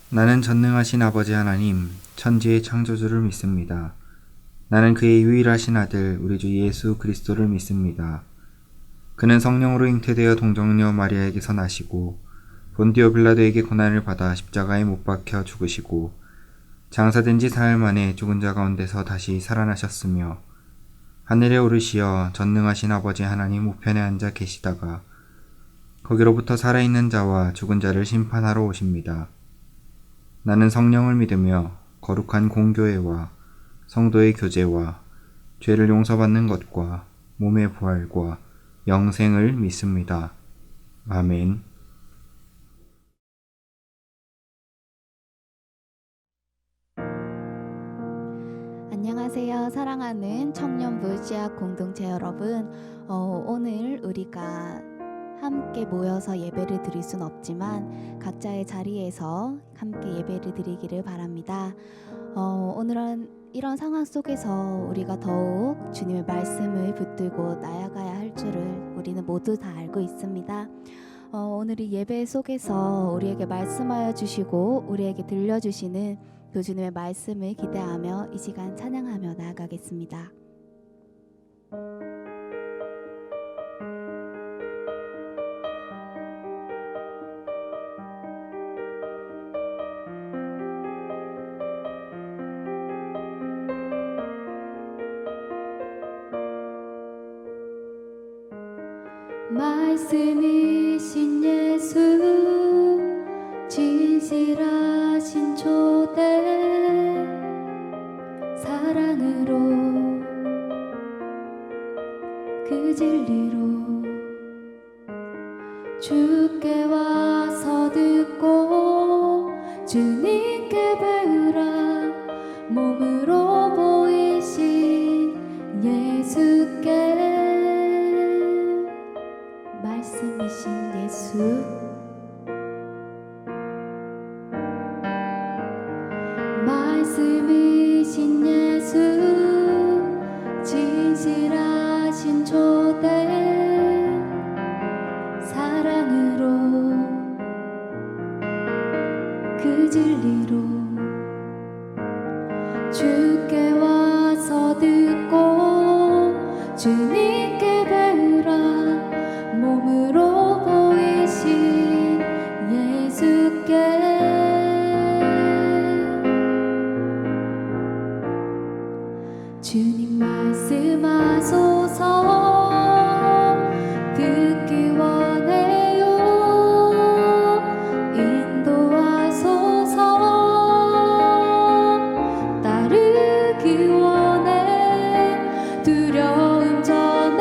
나는 전능하신 아버지 하나님, 천지의 창조주를 믿습니다. 나는 그의 유일하신 아들, 우리 주 예수 그리스도를 믿습니다. 그는 성령으로 잉태되어 동정녀 마리아에게서 나시고 본디오 빌라도에게 고난을 받아 십자가에 못 박혀 죽으시고 장사된 지 사흘 만에 죽은 자 가운데서 다시 살아나셨으며 하늘에 오르시어 전능하신 아버지 하나님 우편에 앉아 계시다가 거기로부터 살아있는 자와 죽은 자를 심판하러 오십니다. 나는 성령을 믿으며 거룩한 공교회와 성도의 교제와 죄를 용서받는 것과 몸의 부활과 영생을 믿습니다. 아멘. 안녕하세요. 사랑하는 청년부 씨앗 공동체 여러분. 오늘 우리가 함께 모여서 예배를 드릴 순 없지만 각자의 자리에서 함께 예배를 드리기를 바랍니다. 오늘은 이런 상황 속에서 우리가 더욱 주님의 말씀을 붙들고 나아가야 할 줄을 우리는 모두 다 알고 있습니다. 오늘 이 예배 속에서 우리에게 말씀하여 주시고 우리에게 들려주시는 그 주님의 말씀을 기대하며 이 시간 찬양하며 나아가겠습니다. 말씀이신 예수 진실하신 초대 사랑으로 그 진리로 주께 와서 듣고 주님께 배우라 몸으로 보이신 예수께 말씀이신 예수 말씀이신 예수 진실하신 초대 사랑으로 그 진리로 주께 와서 듣고 주님께 배우라 몸으로 보이신 예수께 주님 말씀하소서 듣기 원해요 인도하소서 따르기 원해 두려움 전에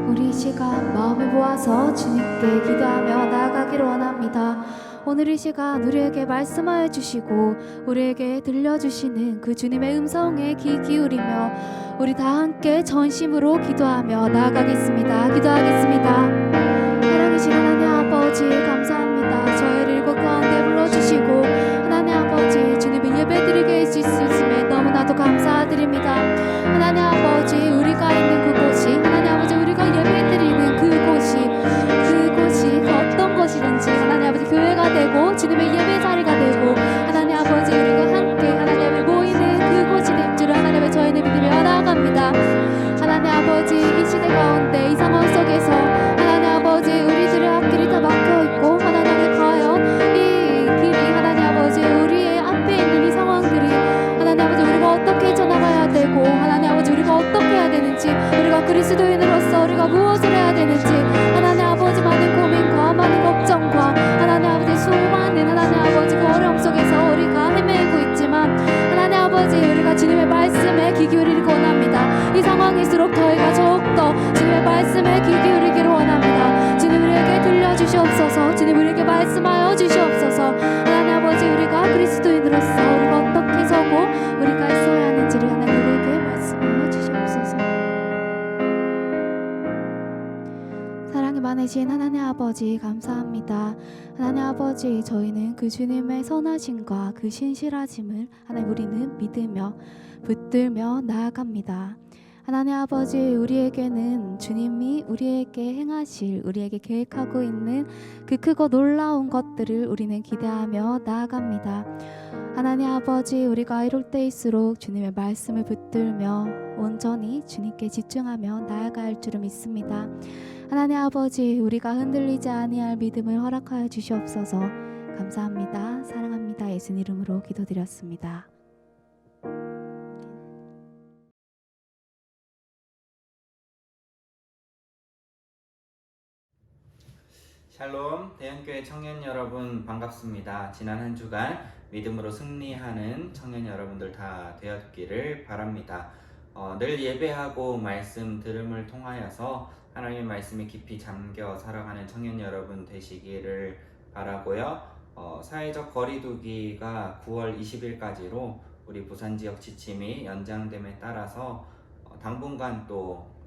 우리 이 시간 마음을 모아서 주님께 기도하며 나아가기를 원합니다. 오늘 이 시간 우리에게 말씀하여 주시고 우리에게 들려주시는 그 주님의 음성에 귀 기울이며 우리 다 함께 전심으로 기도하며 나아가겠습니다. 기도하겠습니다. 사랑이신 하나님 아버지 감사합니다. 저희를 이곳 가운데 불러주시고 하나님 아버지 주님을 예배드리게 해주실 수 있음에 너무나도 감사드립니다. 하나님 아버지 우리가 있는 그곳이 하나님 아버지 우리가 예배드리는 그곳이 어떤 것이든지 하나님 아버지 교회가 되고 주님의 예배 자리가 되고 하나님 아버지 우리가 함께 하나님 아버지 모이는 그곳이 될 줄 하나님 아버지 저희는 믿으며 나아갑니다. 하나님 아버지 이 시대 가운데 이 상황 속에서 하나님 아버지 우리들의 앞길이 다 막혀있고 하나님 아버지 과연 이 길이 하나님 아버지 우리의 앞에 있는 이 상황들이 하나님 아버지 우리가 어떻게 전나가야 되고 하나님 아버지 우리가 어떻게 해야 되는지 우리가 그리스도인으로서 우리가 무엇을 해야 되는지 하나님 아버지 많은 고민과 많은 걱정과 하나님 아버지 수많은 하나님 아버지 그 어려움 속에서 우리가 헤매고 있지만 하나님 아버지 우리가 주님의 말씀에 귀 기울이기를 원합니다. 이 상황일수록 저희가 더욱더 주님의 말씀에 귀 기울이기를 원합니다. 주님 우리에게 들려주시옵소서. 주님 우리에게 말씀하여 주시옵소서. 하나님 아버지 우리가 그리스도인으로서 우리가 어떻게 서고 우리가 있어야 하는지를 하나님 우리에게 말씀하여 주시옵소서. 사랑이 많으신 하나님 아버지 감사합니다. 하나님 아버지 저희는 그 주님의 선하심과 그 신실하심을 하나님 우리는 믿으며 붙들며 나아갑니다. 하나님 아버지 우리에게는 주님이 우리에게 행하실 우리에게 계획하고 있는 그 크고 놀라운 것들을 우리는 기대하며 나아갑니다. 하나님 아버지 우리가 이럴 때일수록 주님의 말씀을 붙들며 온전히 주님께 집중하며 나아가야 할 줄을 믿습니다. 하나님 아버지 우리가 흔들리지 아니할 믿음을 허락하여 주시옵소서. 감사합니다. 사랑합니다. 예수님 이름으로 기도드렸습니다. 샬롬 대형교회 청년 여러분 반갑습니다. 지난 한 주간 믿음으로 승리하는 청년 여러분들 다 되었기를 바랍니다. 늘 예배하고 말씀 들음을 통하여서 하나님의 말씀에 깊이 잠겨 살아가는 청년 여러분 되시기를 바라고요. 사회적 거리두기가 9월 20일까지로 우리 부산 지역 지침이 연장됨에 따라서 당분간 또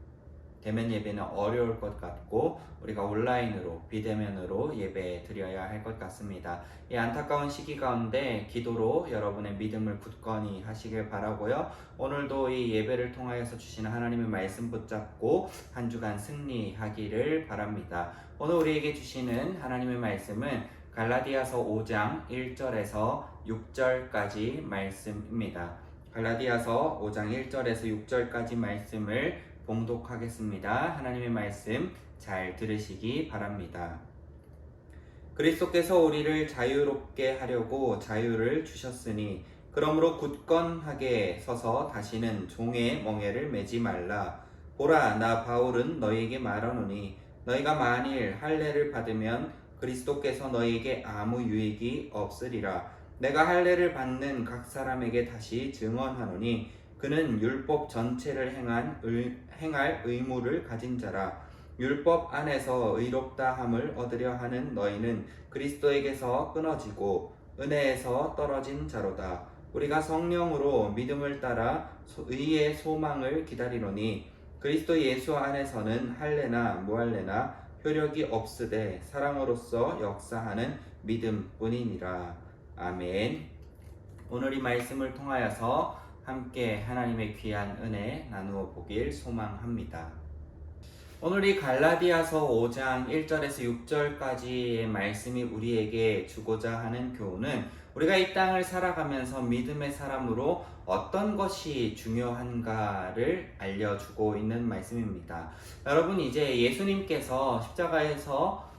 대면 예배는 어려울 것 같고 우리가 온라인으로 비대면으로 예배 드려야 할 것 같습니다. 이 안타까운 시기 가운데 기도로 여러분의 믿음을 굳건히 하시길 바라고요. 오늘도 이 예배를 통하여서 주시는 하나님의 말씀 붙잡고 한 주간 승리하기를 바랍니다. 오늘 우리에게 주시는 하나님의 말씀은 갈라디아서 5장 1절에서 6절까지 말씀입니다. 갈라디아서 5장 1절에서 6절까지 말씀을 봉독하겠습니다. 하나님의 말씀 잘 들으시기 바랍니다. 그리스도께서 우리를 자유롭게 하려고 자유를 주셨으니 그러므로 굳건하게 서서 다시는 종의 멍에를 매지 말라. 보라, 나 바울은 너희에게 말하노니 너희가 만일 할례를 받으면 그리스도께서 너희에게 아무 유익이 없으리라. 내가 할례를 받는 각 사람에게 다시 증언하노니 그는 율법 전체를 행할 의무를 가진 자라. 율법 안에서 의롭다 함을 얻으려 하는 너희는 그리스도에게서 끊어지고 은혜에서 떨어진 자로다. 우리가 성령으로 믿음을 따라 의의 소망을 기다리노니 그리스도 예수 안에서는 할례나 무할례나 효력이 없으되 사랑으로서 역사하는 믿음뿐이니라. 아멘. 오늘 이 말씀을 통하여서 함께 하나님의 귀한 은혜 나누어 보길 소망합니다. 오늘 이 갈라디아서 5장 1절에서 6절까지의 말씀이 우리에게 주고자 하는 교훈은 우리가 이 땅을 살아가면서 믿음의 사람으로 어떤 것이 중요한가를 알려주고 있는 말씀입니다. 여러분 이제 예수님께서 십자가에서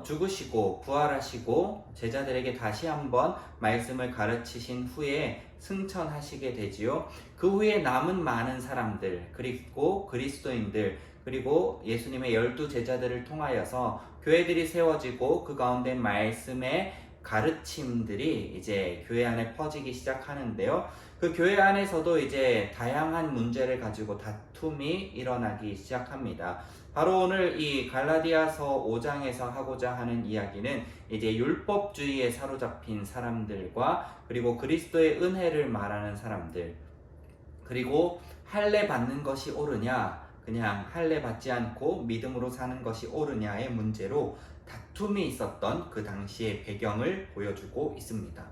죽으시고 부활하시고 제자들에게 다시 한번 말씀을 가르치신 후에 승천하시게 되지요. 그 후에 남은 많은 사람들 그리고 그리스도인들 그리고 예수님의 12 제자들을 통하여서 교회들이 세워지고 그 가운데 말씀의 가르침들이 이제 교회 안에 퍼지기 시작하는데요. 그 교회 안에서도 이제 다양한 문제를 가지고 다툼이 일어나기 시작합니다. 바로 오늘 이 갈라디아서 5장에서 하고자 하는 이야기는 이제 율법주의에 사로잡힌 사람들과 그리고 그리스도의 은혜를 말하는 사람들, 그리고 할례 받는 것이 옳으냐, 그냥 할례 받지 않고 믿음으로 사는 것이 옳으냐의 문제로 다툼이 있었던 그 당시의 배경을 보여주고 있습니다.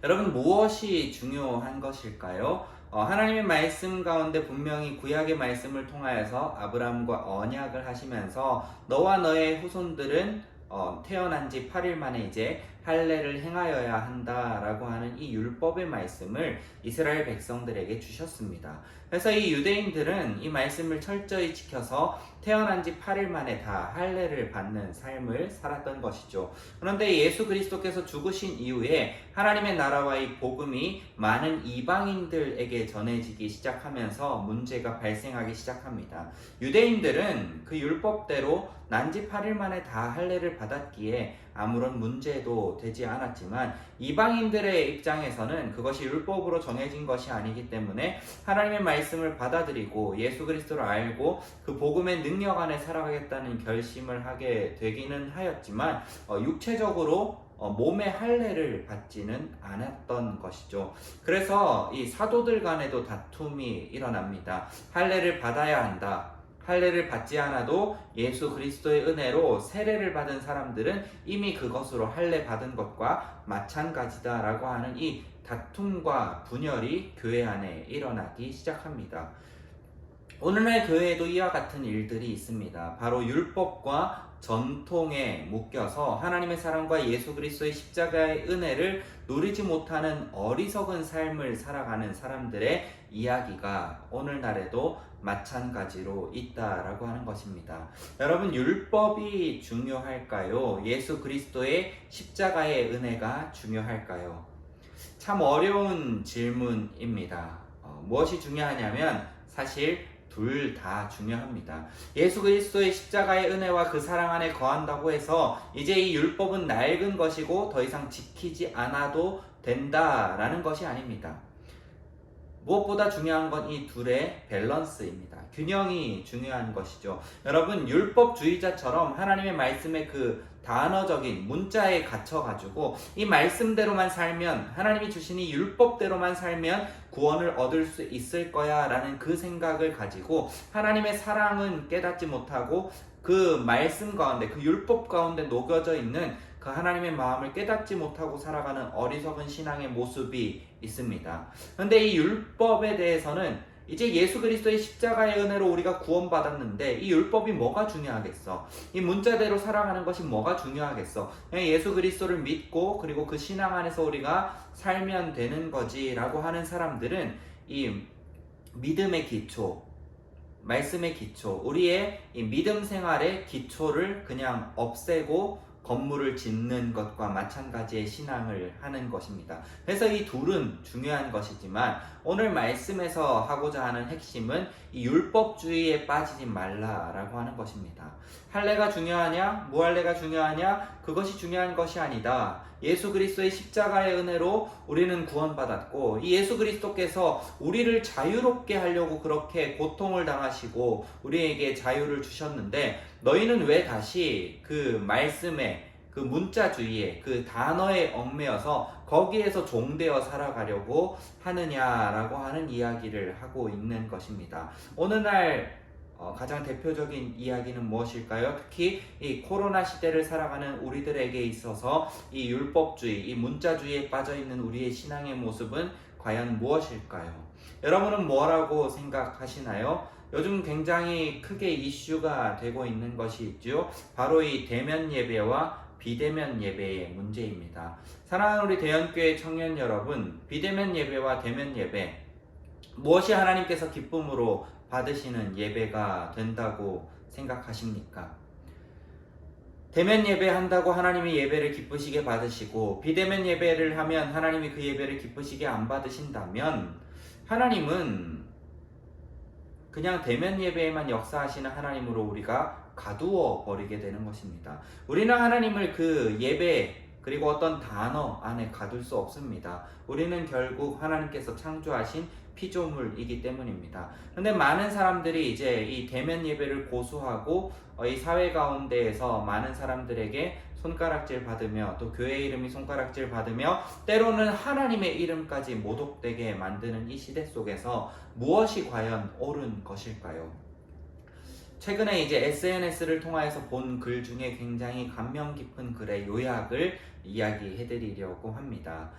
여러분, 무엇이 중요한 것일까요? 하나님의 말씀 가운데 분명히 구약의 말씀을 통하여서 아브라함과 언약을 하시면서 너와 너의 후손들은 태어난 지 8일 만에 이제 할례를 행하여야 한다라고 하는 이 율법의 말씀을 이스라엘 백성들에게 주셨습니다. 그래서 이 유대인들은 이 말씀을 철저히 지켜서 태어난 지 8일 만에 다 할례를 받는 삶을 살았던 것이죠. 그런데 예수 그리스도께서 죽으신 이후에 하나님의 나라와 이 복음이 많은 이방인들에게 전해지기 시작하면서 문제가 발생하기 시작합니다. 유대인들은 그 율법대로 난지 8일 만에 다 할례를 받았기에 아무런 문제도 되지 않았지만 이방인들의 입장에서는 그것이 율법으로 정해진 것이 아니기 때문에 하나님의 말씀을 받아들이고 예수 그리스도를 알고 그 복음의 능력 안에 살아가겠다는 결심을 하게 되기는 하였지만 육체적으로 몸의 할례를 받지는 않았던 것이죠. 그래서 이 사도들 간에도 다툼이 일어납니다. 할례를 받아야 한다. 할례를 받지 않아도 예수 그리스도의 은혜로 세례를 받은 사람들은 이미 그것으로 할례 받은 것과 마찬가지다라고 하는 이 다툼과 분열이 교회 안에 일어나기 시작합니다. 오늘날 교회에도 이와 같은 일들이 있습니다. 바로 율법과 전통에 묶여서 하나님의 사랑과 예수 그리스도의 십자가의 은혜를 누리지 못하는 어리석은 삶을 살아가는 사람들의 이야기가 오늘날에도 마찬가지로 있다라고 하는 것입니다. 여러분, 율법이 중요할까요? 예수 그리스도의 십자가의 은혜가 중요할까요? 참 어려운 질문입니다. 무엇이 중요하냐면 사실 둘 다 중요합니다. 예수 그리스도의 십자가의 은혜와 그 사랑 안에 거한다고 해서 이제 이 율법은 낡은 것이고 더 이상 지키지 않아도 된다라는 것이 아닙니다. 무엇보다 중요한 건 이 둘의 밸런스입니다. 균형이 중요한 것이죠. 여러분, 율법주의자처럼 하나님의 말씀의 그 단어적인 문자에 갇혀가지고 이 말씀대로만 살면, 하나님이 주신 이 율법대로만 살면 구원을 얻을 수 있을 거야 라는 그 생각을 가지고 하나님의 사랑은 깨닫지 못하고 그 말씀 가운데, 그 율법 가운데 녹여져 있는 그 하나님의 마음을 깨닫지 못하고 살아가는 어리석은 신앙의 모습이 있습니다. 그런데 이 율법에 대해서는 이제 예수 그리스도의 십자가의 은혜로 우리가 구원받았는데 이 율법이 뭐가 중요하겠어? 이 문자대로 살아가는 것이 뭐가 중요하겠어? 그냥 예수 그리스도를 믿고 그리고 그 신앙 안에서 우리가 살면 되는 거지 라고 하는 사람들은 이 믿음의 기초, 말씀의 기초, 우리의 이 믿음 생활의 기초를 그냥 없애고 건물을 짓는 것과 마찬가지의 신앙을 하는 것입니다. 그래서 이 둘은 중요한 것이지만 오늘 말씀에서 하고자 하는 핵심은 이 율법주의에 빠지지 말라라고 하는 것입니다. 할례가 중요하냐? 무할례가 중요하냐? 그것이 중요한 것이 아니다. 예수 그리스도의 십자가의 은혜로 우리는 구원받았고 이 예수 그리스도께서 우리를 자유롭게 하려고 그렇게 고통을 당하시고 우리에게 자유를 주셨는데 너희는 왜 다시 그 말씀에 그 문자주의에 그 단어에 얽매여서 거기에서 종되어 살아가려고 하느냐라고 하는 이야기를 하고 있는 것입니다. 오늘날 가장 대표적인 이야기는 무엇일까요? 특히 이 코로나 시대를 살아가는 우리들에게 있어서 이 율법주의, 이 문자주의에 빠져있는 우리의 신앙의 모습은 과연 무엇일까요? 여러분은 뭐라고 생각하시나요? 요즘 굉장히 크게 이슈가 되고 있는 것이 있죠. 바로 이 대면 예배와 비대면 예배의 문제입니다. 사랑하는 우리 대연교회 청년 여러분, 비대면 예배와 대면 예배, 무엇이 하나님께서 기쁨으로 받으시는 예배가 된다고 생각하십니까? 대면 예배 한다고 하나님이 예배를 기쁘시게 받으시고 비대면 예배를 하면 하나님이 그 예배를 기쁘시게 안 받으신다면 하나님은 그냥 대면 예배에만 역사하시는 하나님으로 우리가 가두어 버리게 되는 것입니다. 우리는 하나님을 그 예배, 그리고 어떤 단어 안에 가둘 수 없습니다. 우리는 결국 하나님께서 창조하신 피조물이기 때문입니다. 그런데 많은 사람들이 이제 이 대면 예배를 고수하고 이 사회 가운데에서 많은 사람들에게 손가락질 받으며 또 교회 이름이 손가락질 받으며 때로는 하나님의 이름까지 모독되게 만드는 이 시대 속에서 무엇이 과연 옳은 것일까요? 최근에 이제 SNS를 통하여서 본 글 중에 굉장히 감명 깊은 글의 요약을 이야기해 드리려고 합니다.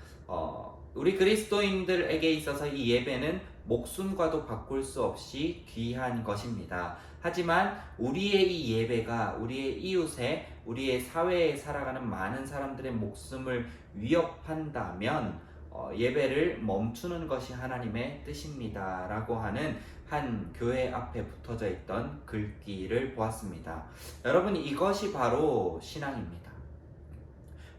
우리 그리스도인들에게 있어서 이 예배는 목숨과도 바꿀 수 없이 귀한 것입니다. 하지만 우리의 이 예배가 우리의 이웃에, 우리의 사회에 살아가는 많은 사람들의 목숨을 위협한다면 예배를 멈추는 것이 하나님의 뜻입니다 라고 하는 한 교회 앞에 붙어져 있던 글귀를 보았습니다. 여러분, 이것이 바로 신앙입니다.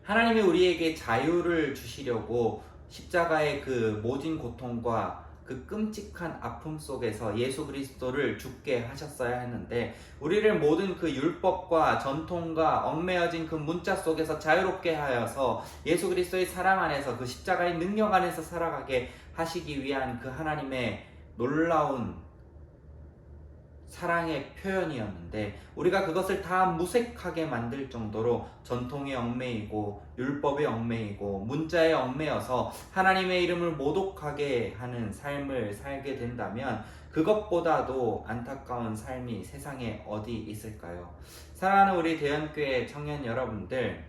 하나님이 우리에게 자유를 주시려고 십자가의 그 모진 고통과 그 끔찍한 아픔 속에서 예수 그리스도를 죽게 하셨어야 했는데, 우리를 모든 그 율법과 전통과 얽매여진 그 문자 속에서 자유롭게 하여서 예수 그리스도의 사랑 안에서 그 십자가의 능력 안에서 살아가게 하시기 위한 그 하나님의 놀라운 사랑의 표현이었는데, 우리가 그것을 다 무색하게 만들 정도로 전통에 얽매이고 율법에 얽매이고 문자에 얽매여서 하나님의 이름을 모독하게 하는 삶을 살게 된다면 그것보다도 안타까운 삶이 세상에 어디 있을까요? 사랑하는 우리 대연교회 청년 여러분들,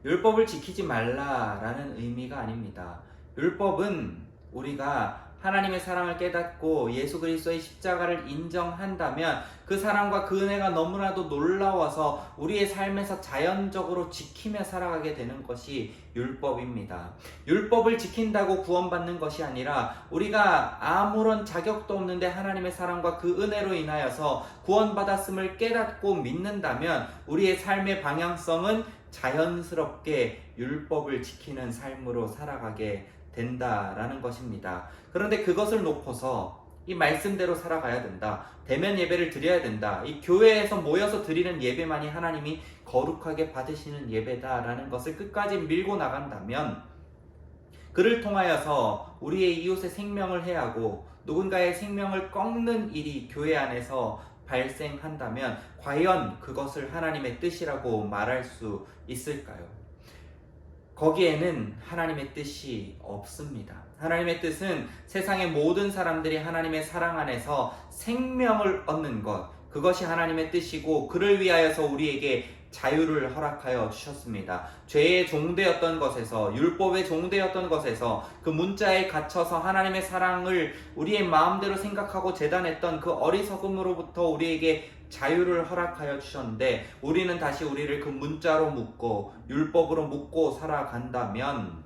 율법을 지키지 말라라는 의미가 아닙니다. 율법은 우리가 하나님의 사랑을 깨닫고 예수 그리스도의 십자가를 인정한다면 그 사랑과 그 은혜가 너무나도 놀라워서 우리의 삶에서 자연적으로 지키며 살아가게 되는 것이 율법입니다. 율법을 지킨다고 구원받는 것이 아니라 우리가 아무런 자격도 없는데 하나님의 사랑과 그 은혜로 인하여서 구원받았음을 깨닫고 믿는다면 우리의 삶의 방향성은 자연스럽게 율법을 지키는 삶으로 살아가게 된다라는 것입니다. 그런데 그것을 놓고서 이 말씀대로 살아가야 된다, 대면 예배를 드려야 된다, 이 교회에서 모여서 드리는 예배만이 하나님이 거룩하게 받으시는 예배다라는 것을 끝까지 밀고 나간다면, 그를 통하여서 우리의 이웃의 생명을 해하고 누군가의 생명을 꺾는 일이 교회 안에서 발생한다면 과연 그것을 하나님의 뜻이라고 말할 수 있을까요? 거기에는 하나님의 뜻이 없습니다. 하나님의 뜻은 세상의 모든 사람들이 하나님의 사랑 안에서 생명을 얻는 것, 그것이 하나님의 뜻이고 그를 위하여서 우리에게 자유를 허락하여 주셨습니다. 죄의 종되었던 것에서, 율법의 종되었던 것에서, 그 문자에 갇혀서 하나님의 사랑을 우리의 마음대로 생각하고 재단했던 그 어리석음으로부터 우리에게 자유를 허락하여 주셨는데, 우리는 다시 우리를 그 문자로 묶고 율법으로 묶고 살아간다면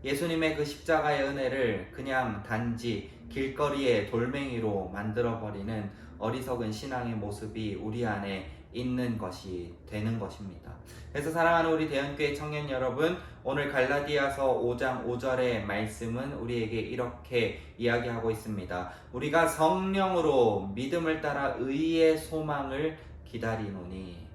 예수님의 그 십자가의 은혜를 그냥 단지 길거리의 돌멩이로 만들어버리는 어리석은 신앙의 모습이 우리 안에 있는 것이 되는 것입니다. 그래서 사랑하는 우리 대연교회 청년 여러분, 오늘 갈라디아서 5장 5절의 말씀은 우리에게 이렇게 이야기하고 있습니다. 우리가 성령으로 믿음을 따라 의의 소망을 기다리노니.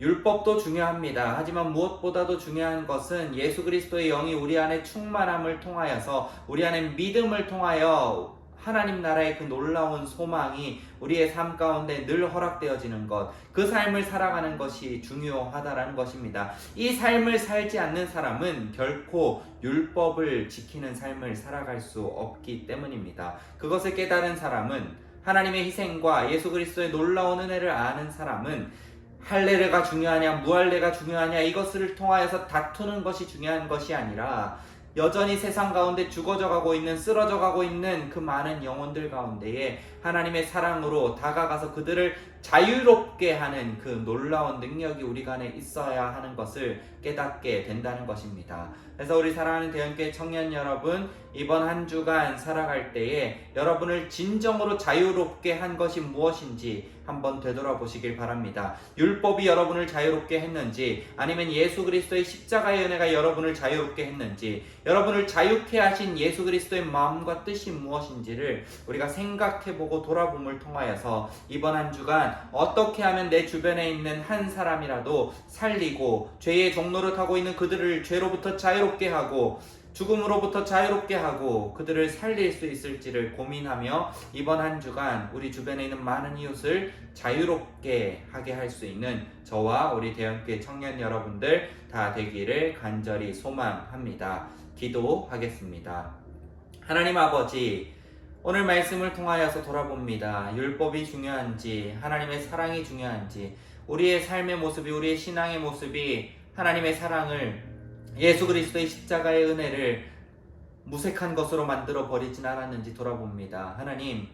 율법도 중요합니다. 하지만 무엇보다도 중요한 것은 예수 그리스도의 영이 우리 안에 충만함을 통하여서, 우리 안에 믿음을 통하여 하나님 나라의 그 놀라운 소망이 우리의 삶 가운데 늘 허락되어지는 것, 그 삶을 살아가는 것이 중요하다라는 것입니다. 이 삶을 살지 않는 사람은 결코 율법을 지키는 삶을 살아갈 수 없기 때문입니다. 그것을 깨달은 사람은, 하나님의 희생과 예수 그리스도의 놀라운 은혜를 아는 사람은 할례가 중요하냐 무할례가 중요하냐 이것을 통하여서 다투는 것이 중요한 것이 아니라, 여전히 세상 가운데 죽어져 가고 있는, 쓰러져 가고 있는 그 많은 영혼들 가운데에 하나님의 사랑으로 다가가서 그들을 자유롭게 하는 그 놀라운 능력이 우리 안에 있어야 하는 것을 깨닫게 된다는 것입니다. 그래서 우리 사랑하는 대연교회 청년 여러분, 이번 한 주간 살아갈 때에 여러분을 진정으로 자유롭게 한 것이 무엇인지 한번 되돌아보시길 바랍니다. 율법이 여러분을 자유롭게 했는지, 아니면 예수 그리스도의 십자가의 은혜가 여러분을 자유롭게 했는지, 여러분을 자유케 하신 예수 그리스도의 마음과 뜻이 무엇인지를 우리가 생각해보고 돌아봄을 통하여서 이번 한 주간 어떻게 하면 내 주변에 있는 한 사람이라도 살리고, 죄의 종노릇 하고 있는 그들을 죄로부터 자유롭게 하고 죽음으로부터 자유롭게 하고 그들을 살릴 수 있을지를 고민하며 이번 한 주간 우리 주변에 있는 많은 이웃을 자유롭게 하게 할 수 있는 저와 우리 대형교회 청년 여러분들 다 되기를 간절히 소망합니다. 기도하겠습니다. 하나님 아버지, 오늘 말씀을 통하여서 돌아봅니다. 율법이 중요한지, 하나님의 사랑이 중요한지, 우리의 삶의 모습이, 우리의 신앙의 모습이 하나님의 사랑을, 예수 그리스도의 십자가의 은혜를 무색한 것으로 만들어 버리진 않았는지 돌아봅니다. 하나님,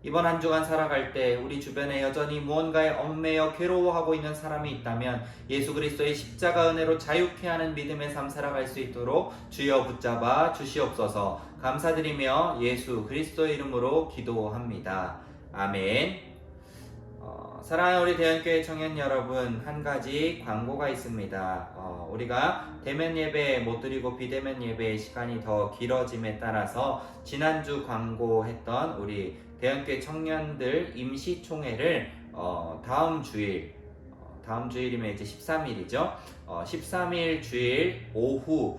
이번 한 주간 살아갈 때 우리 주변에 여전히 무언가에 얽매여 괴로워하고 있는 사람이 있다면 예수 그리스도의 십자가 은혜로 자유케 하는 믿음의 삶 살아갈 수 있도록 주여 붙잡아 주시옵소서. 감사드리며 예수 그리스도의 이름으로 기도합니다. 아멘. 사랑하는 우리 대형교회 청년 여러분, 한 가지 광고가 있습니다. 우리가 대면 예배 못 드리고 비대면 예배의 시간이 더 길어짐에 따라서 지난주 광고했던 우리 대형교회 청년들 임시총회를 다음 주일이면 이제 13일이죠. 13일 주일 오후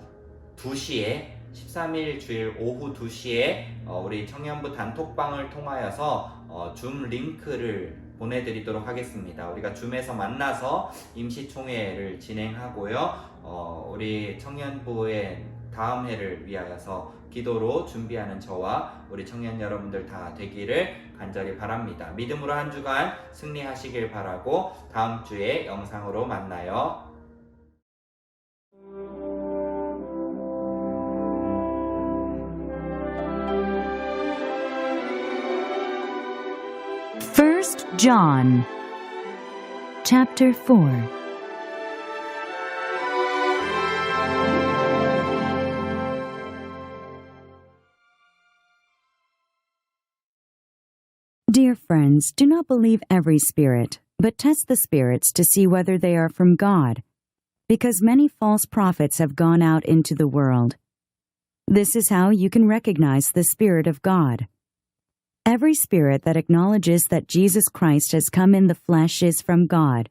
2시에 13일 주일 오후 2시에 우리 청년부 단톡방을 통하여서 줌 링크를 보내드리도록 하겠습니다. 우리가 줌에서 만나서 임시총회를 진행하고요. 우리 청년부의 다음 해를 위하여서 기도로 준비하는 저와 우리 청년 여러분들 다 되기를 간절히 바랍니다. 믿음으로 한 주간 승리하시길 바라고 다음 주에 영상으로 만나요. First John, chapter 4. Dear friends, do not believe every spirit, but test the spirits to see whether they are from God, because many false prophets have gone out into the world. This is how you can recognize the Spirit of God. Every spirit that acknowledges that Jesus Christ has come in the flesh is from God,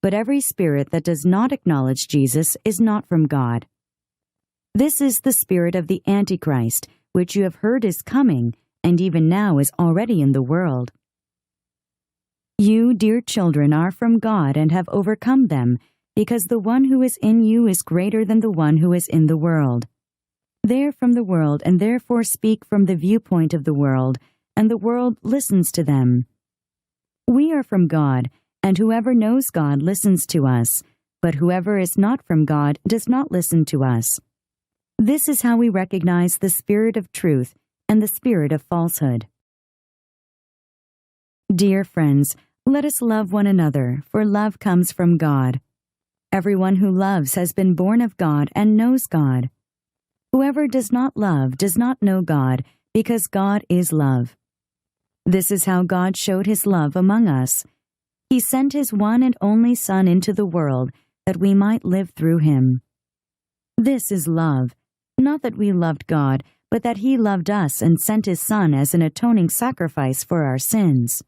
but every spirit that does not acknowledge Jesus is not from God. This is the spirit of the Antichrist, which you have heard is coming, and even now is already in the world. You, dear children, are from God and have overcome them, because the one who is in you is greater than the one who is in the world. They are from the world and therefore speak from the viewpoint of the world, and the world listens to them. We are from God, and whoever knows God listens to us, but whoever is not from God does not listen to us. This is how we recognize the spirit of truth and the spirit of falsehood. Dear friends, let us love one another, for love comes from God. Everyone who loves has been born of God and knows God. Whoever does not love does not know God, because God is love. This is how God showed his love among us. He sent his one and only Son into the world that we might live through him. This is love, not that we loved God, but that he loved us and sent his Son as an atoning sacrifice for our sins.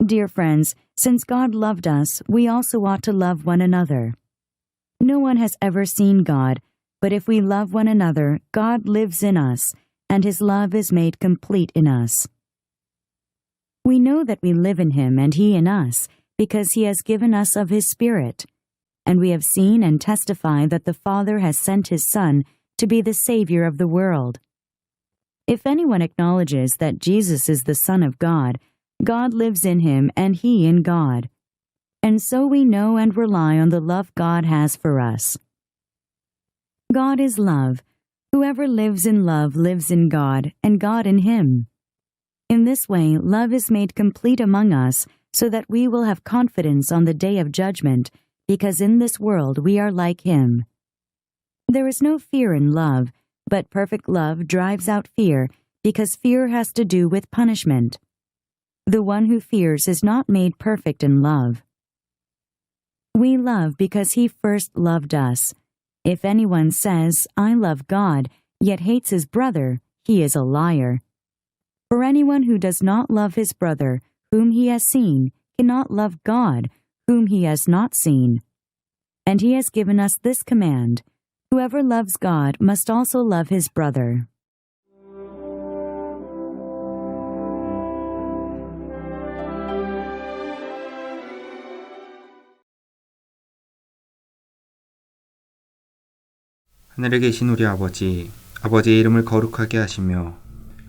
Dear friends, since God loved us, we also ought to love one another. No one has ever seen God, but if we love one another, God lives in us, and his love is made complete in us. We know that we live in him and he in us, because he has given us of his Spirit. And we have seen and testify that the Father has sent his Son to be the Savior of the world. If anyone acknowledges that Jesus is the Son of God, God lives in him and he in God. And so we know and rely on the love God has for us. God is love. Whoever lives in love lives in God, and God in him. In this way, love is made complete among us, so that we will have confidence on the day of judgment, because in this world we are like him. There is no fear in love, But perfect love drives out fear, because fear has to do with punishment. The one who fears is not made perfect in love. We love because he first loved us. If anyone says, "I love God," yet hates his brother, he is a liar. For anyone who does not love his brother, whom he has seen, cannot love God, whom he has not seen. And he has given us this command: whoever loves God must also love his brother. 하늘에 계신 우리 아버지, 아버지의 이름을 거룩하게 하시며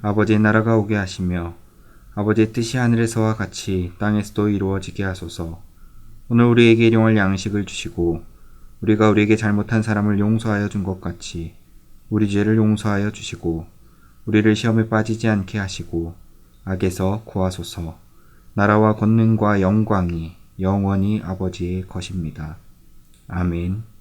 아버지의 나라가 오게 하시며 아버지의 뜻이 하늘에서와 같이 땅에서도 이루어지게 하소서. 오늘 우리에게 일용할 양식을 주시고 우리가 우리에게 잘못한 사람을 용서하여 준 것 같이 우리 죄를 용서하여 주시고 우리를 시험에 빠지지 않게 하시고 악에서 구하소서. 나라와 권능과 영광이 영원히 아버지의 것입니다. 아멘.